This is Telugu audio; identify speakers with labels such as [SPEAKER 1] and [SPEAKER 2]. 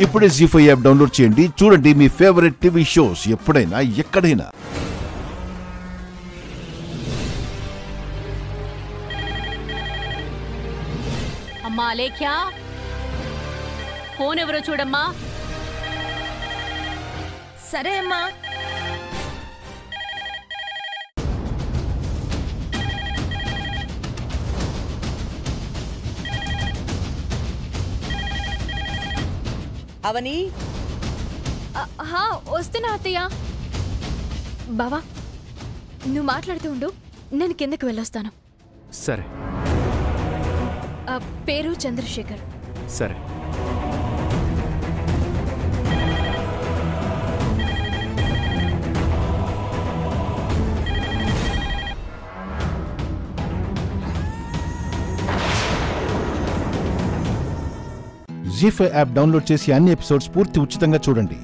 [SPEAKER 1] ఇప్పుడే జీ5 యాప్ డౌన్లోడ్ చేయండి. చూడండి మీ ఫేవరెట్ టీవీ షోస్ ఎప్పుడైనా ఎక్కడైనా.
[SPEAKER 2] అమ్మా లేఖ్యా, ఫోన్ ఎవరో చూడమ్మా.
[SPEAKER 3] సరే అమ్మా.
[SPEAKER 4] అవని,
[SPEAKER 3] వస్తున్నా అత్తయ్య. బావా, నువ్వు మాట్లాడుతూ ఉండు, నేను కిందకి వెళ్ళొస్తాను.
[SPEAKER 5] సరే.
[SPEAKER 3] పేరు చంద్రశేఖర్.
[SPEAKER 5] సరే.
[SPEAKER 1] జీ5 యాప్ డౌన్లోడ్ చేసి అన్ని ఎపిసోడ్స్ పూర్తి ఉచితంగా చూడండి.